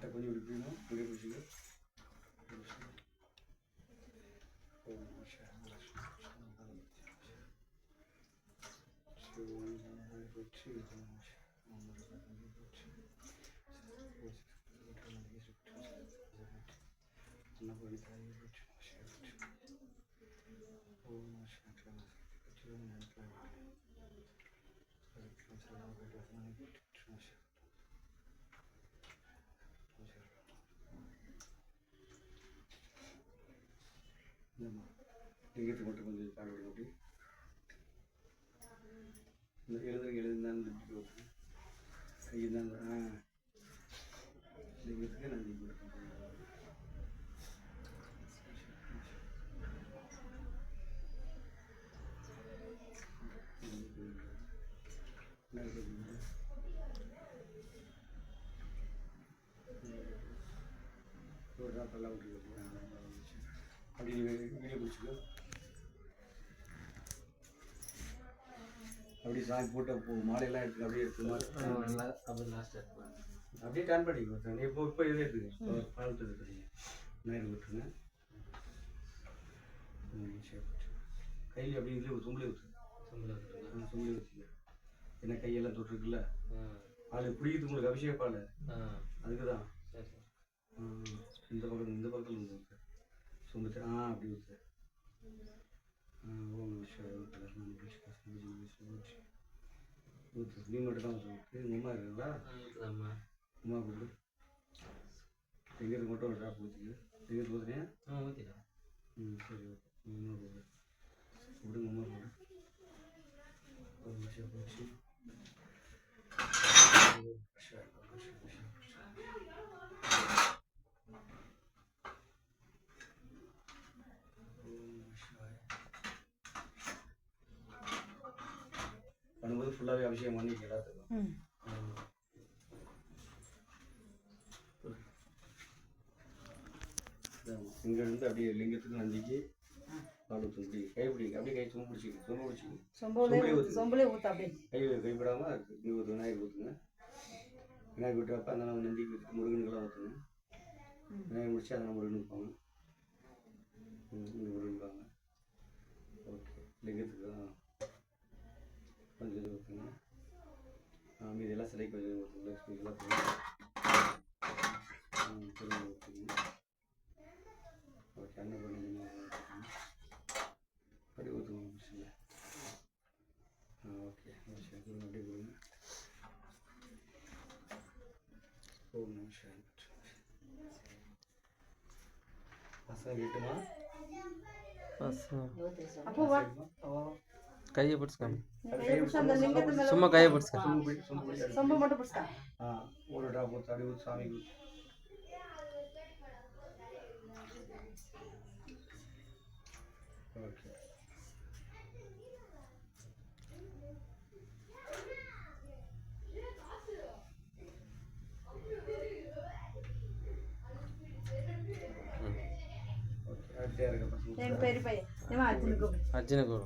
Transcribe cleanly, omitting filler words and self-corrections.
கொஞ்சம் விடுப்பீங்க இப்படி பிடிச்சிக்க லிங்கத்துக்கு மட்டும் கொஞ்சம் கால் விடுங்க அப்படி இந்த எழுதுதான் கையில் தான் லிங்கத்துக்கு நன்றி ஒரு நாள் விட்டு அப்படி வீடியோ பிடிச்சிக்கோ அப்படி சாமி போட்டு மாலையெல்லாம் எடுத்து அப்படியே எடுத்து நல்லா அப்படி லாஸ்ட்டாக அப்படியே டர்ன் பண்ணிக்கோ இப்போ இதே எடுத்துங்க பழத்தை எடுத்துங்க நேரம் விட்டுருங்க கையில் அப்படி இதுலேயே சொம்பளே ஊற்றுங்க சொம்பளே ஊற்றிக்க ஏன்னா கையெல்லாம் தொட்டுருக்குல்ல அது பிடிக்கிறது உங்களுக்கு அபிஷேக பால் அதுக்கு தான் இந்த பக்கத்தில் வந்து ஊற்று சொம்பு அப்படி ஊற்று ஓம் ஊற்று நீ மட்டும் தான் ஊற்று உங்கள் அம்மா இருக்குங்களா அம்மா கூப்பிடு எங்களுக்கு மட்டும் ஒரு ட்ராப் ஊற்றிங்க எங்களுக்கு ஊற்றுனேன் ஊற்றிட்டேன் சரி ஓகே அம்மா கூப்பிடு விடுங்க அம்மா கூப்பிடு ஒரு நிமிஷம் போச்சு பண்ணும்போது ஃபுல்லாகவே அபிஷேகம் பண்ணிட்டு எல்லாத்துக்கும் இங்கேருந்து அப்படியே லிங்கத்துக்கு நந்திக்கு பால் ஊற்றும் இப்படி கைப்பிடிங்க அப்படியே கை சொம்பு பிடிச்சிங்க சொம்புலே ஊற்று அப்படியே கைவிடாமல் இங்கே ஊற்று விநாயகர் ஊற்றுங்க விநாயகர் விட்டுறப்ப அந்த நந்திக்கு ஊற்றி முருகனுக்கெல்லாம் ஊற்றுங்க விநாயகர் முடிச்சு அதெல்லாம் முருகனுக்கு போங்க இங்கே முருகனுக்கு வாங்க ஓகே லிங்கத்துக்கு கொஞ்சம் இது ஊற்றுங்க மீதெல்லாம் சிலைக்கு கொஞ்சம் ஊற்றுங்க லக்ஷ்மிக்கெல்லாம் திரும்ப ஊற்றுங்க ஓகே அண்ணன் பண்ணிங்க அப்படி ஊற்றுங்க பிரச்சனை ஓகே சரி அப்படியே கொடுங்க ஒரு நிமிஷம் பசங்க வீட்டுமா கையை பிடிச்சிக்காம சும்மா கையை பிடிச்சிக்க சொம்பு மட்டும் பிடிச்சிக்க ஒரு ட்ராப் ஊற்று அப்படி ஊற்று சாமிக்கு ஓகே அடுத்த என் பெரிய பையன் அர்ஜுனுக்கு அர்ஜுனுக்கு